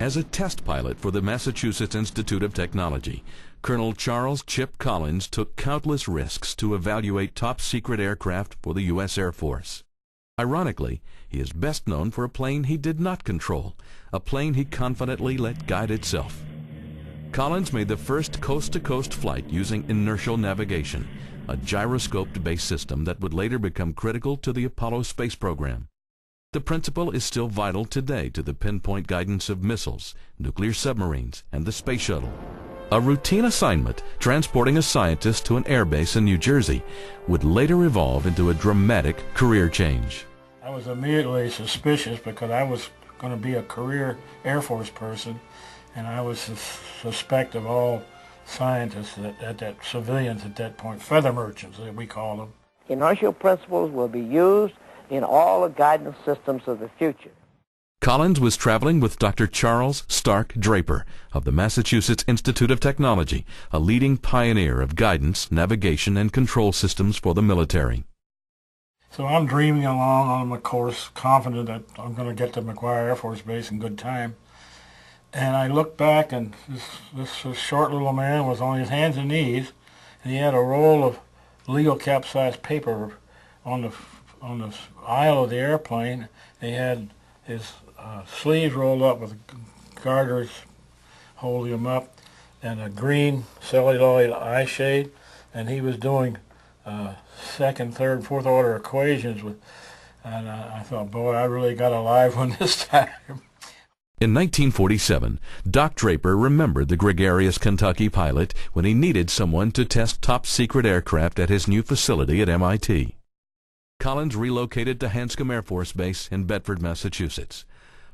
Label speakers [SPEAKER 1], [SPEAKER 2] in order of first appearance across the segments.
[SPEAKER 1] As a test pilot for the Massachusetts Institute of Technology, Colonel Charles Chip Collins took countless risks to evaluate top-secret aircraft for the U.S. Air Force. Ironically, he is best known for a plane he did not control, a plane he confidently let guide itself. Collins made the first coast-to-coast flight using inertial navigation, a gyroscope-based system that would later become critical to the Apollo space program. The principle is still vital today to the pinpoint guidance of missiles, nuclear submarines, and the space shuttle. A routine assignment transporting a scientist to an airbase in New Jersey would later evolve into a dramatic career change.
[SPEAKER 2] I was immediately suspicious because I was going to be a career Air Force person, and I was suspect of all scientists, civilians at that point, feather merchants that we call them.
[SPEAKER 3] Inertial principles will be used in all the guidance systems of the future.
[SPEAKER 1] Collins was traveling with Dr. Charles Stark Draper of the Massachusetts Institute of Technology, a leading pioneer of guidance, navigation, and control systems for the military.
[SPEAKER 2] So I'm dreaming along on my course, confident that I'm going to get to McGuire Air Force Base in good time. And I look back, and this short little man was on his hands and knees, and he had a roll of legal capsized paper on the aisle of the airplane. He had his sleeves rolled up with garters holding him up, and a green celluloid eye shade, and he was doing second, third, fourth order equations with, and I thought, boy, I really got a live one this time.
[SPEAKER 1] In 1947, Doc Draper remembered the gregarious Kentucky pilot when he needed someone to test top-secret aircraft at his new facility at MIT. Collins relocated to Hanscom Air Force Base in Bedford, Massachusetts.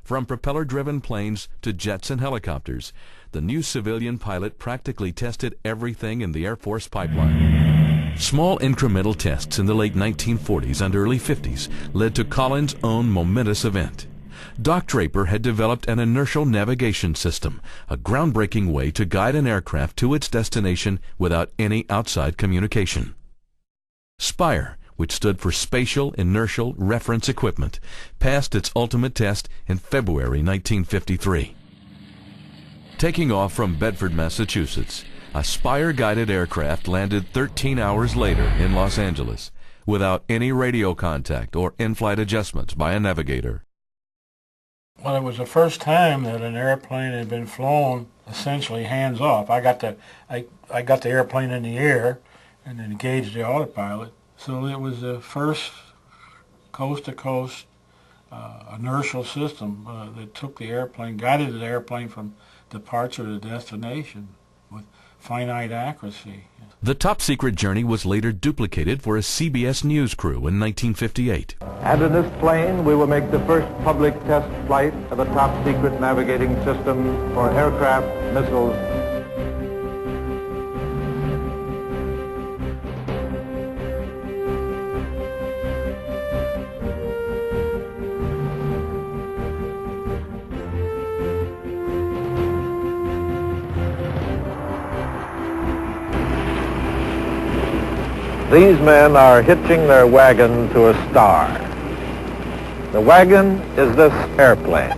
[SPEAKER 1] From propeller-driven planes to jets and helicopters, the new civilian pilot practically tested everything in the Air Force pipeline. Small incremental tests in the late 1940s and early 50s led to Collins' own momentous event. Doc Draper had developed an inertial navigation system, a groundbreaking way to guide an aircraft to its destination without any outside communication. SPIRE, which stood for Spatial Inertial Reference Equipment, passed its ultimate test in February 1953. Taking off from Bedford, Massachusetts, a Spire-guided aircraft landed 13 hours later in Los Angeles without any radio contact or in-flight adjustments by a navigator.
[SPEAKER 2] Well, it was the first time that an airplane had been flown essentially hands-off. I got the airplane in the air and engaged the autopilot. So it was the first coast-to-coast inertial system that took the airplane, guided the airplane from departure to destination with finite accuracy.
[SPEAKER 1] The top-secret journey was later duplicated for a CBS News crew in 1958.
[SPEAKER 4] And in this plane, we will make the first public test flight of a top-secret navigating system for aircraft, missiles. These men are hitching their wagon to a star. The wagon is this airplane.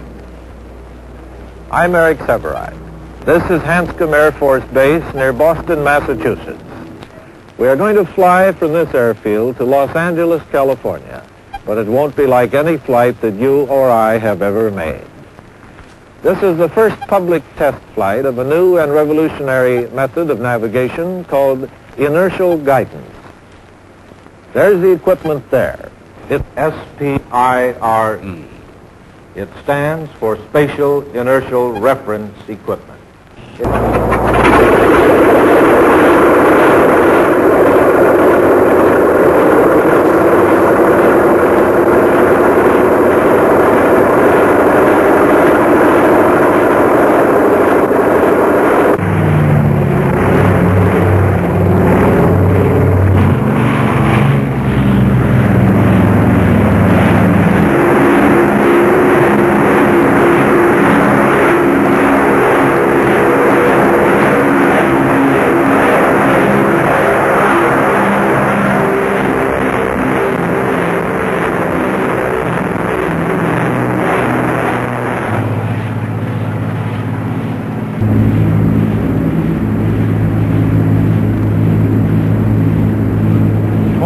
[SPEAKER 4] I'm Eric Severide. This is Hanscom Air Force Base near Boston, Massachusetts. We are going to fly from this airfield to Los Angeles, California, but it won't be like any flight that you or I have ever made. This is the first public test flight of a new and revolutionary method of navigation called inertial guidance. There's the equipment there. It's SPIRE. It stands for Spatial Inertial Reference Equipment.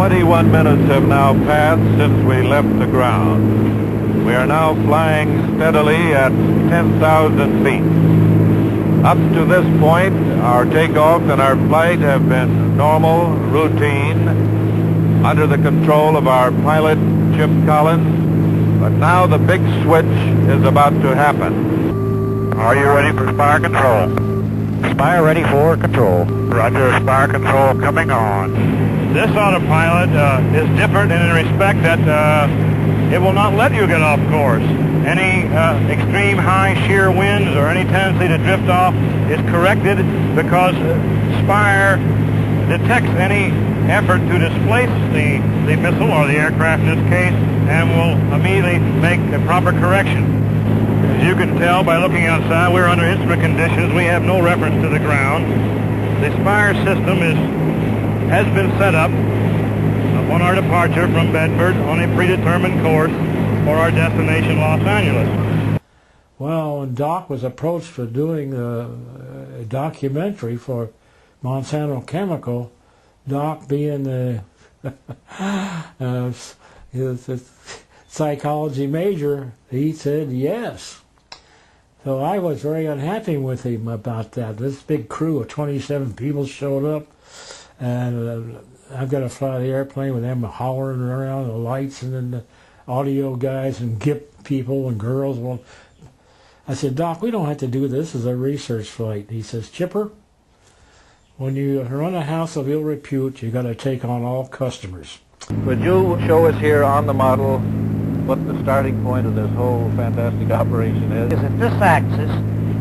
[SPEAKER 4] 21 minutes have now passed since we left the ground. We are now flying steadily at 10,000 feet. Up to this point, our takeoff and our flight have been normal, routine, under the control of our pilot, Chip Collins. But now the big switch is about to happen.
[SPEAKER 5] Are you ready for Spire Control?
[SPEAKER 4] Spire ready for control.
[SPEAKER 5] Roger, Spire Control coming on.
[SPEAKER 6] This autopilot is different in the respect that it will not let you get off course. Any extreme high shear winds or any tendency to drift off is corrected because Spire detects any effort to displace the missile or the aircraft in this case and will immediately make a proper correction. As you can tell by looking outside, we're under instrument conditions. We have no reference to the ground. The Spire system has been set up upon our departure from Bedford on a predetermined course for our destination, Los Angeles.
[SPEAKER 2] Well, when Doc was approached for doing a documentary for Monsanto Chemical, Doc being the psychology major, he said yes. So I was very unhappy with him about that. This big crew of 27 people showed up, and I've got to fly the airplane with them hollering around, the lights, and then the audio guys and GIP people and girls. Well, I said, Doc, we don't have to do this as a research flight. He says, Chipper, when you run a house of ill repute, you got to take on all customers.
[SPEAKER 4] Could you show us here on the model what the starting point of this whole fantastic operation is?
[SPEAKER 3] Is that this axis,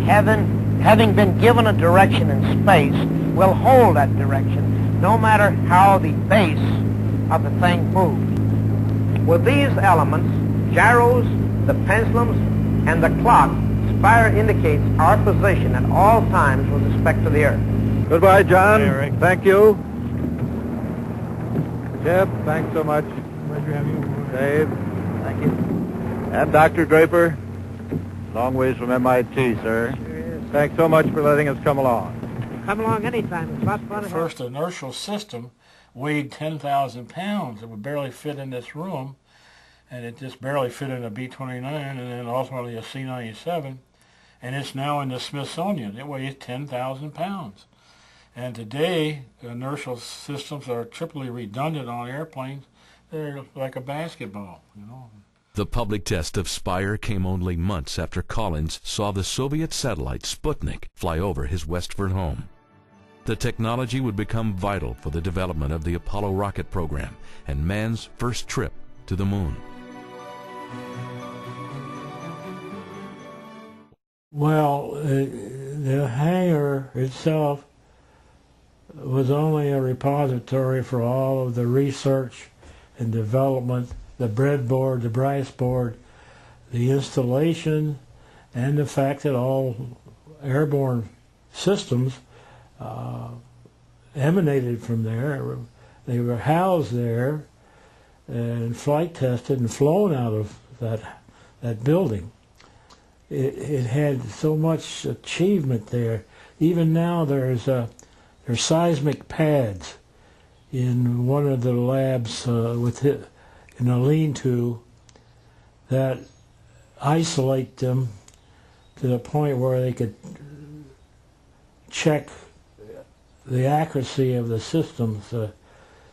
[SPEAKER 3] having been given a direction in space, will hold that direction no matter how the base of the thing moves. With these elements, gyros, the pendulums, and the clock, Spire indicates our position at all times with respect to the Earth.
[SPEAKER 4] Goodbye, John.
[SPEAKER 6] Hey, Rick.
[SPEAKER 4] Thank you. Chip, thanks so much.
[SPEAKER 2] Pleasure to have you.
[SPEAKER 4] Dave. Thank you. And Dr. Draper, long ways from MIT, sir.
[SPEAKER 3] Sure is.
[SPEAKER 4] Thanks so much for letting us come along.
[SPEAKER 3] Come along anytime. It's lots of fun.
[SPEAKER 2] The first inertial system weighed 10,000 pounds. It would barely fit in this room, and it just barely fit in a B-29 and then ultimately a C-97. And it's now in the Smithsonian. It weighs 10,000 pounds. And today, inertial systems are triply redundant on airplanes. They're like a basketball, you know.
[SPEAKER 1] The public test of Spire came only months after Collins saw the Soviet satellite Sputnik fly over his Westford home. The technology would become vital for the development of the Apollo rocket program and man's first trip to the moon.
[SPEAKER 2] Well, the hangar itself was only a repository for all of the research and development, the breadboard, the brass board, the installation, and the fact that all airborne systems emanated from there. They were housed there and flight tested and flown out of that building. It had so much achievement there. Even now there's seismic pads in one of the labs in a lean-to that isolate them to the point where they could check the accuracy of the systems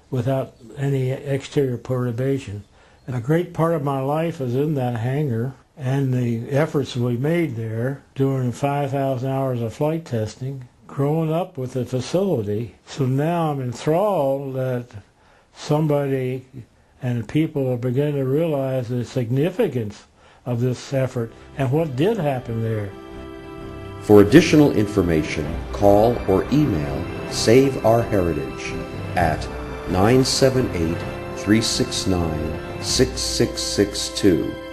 [SPEAKER 2] without any exterior perturbation. And a great part of my life is in that hangar, and the efforts we made there during 5,000 hours of flight testing, growing up with the facility. So now I'm enthralled that somebody and people are beginning to realize the significance of this effort and what did happen there.
[SPEAKER 7] For additional information, call or email Save Our Heritage at 978-369-6662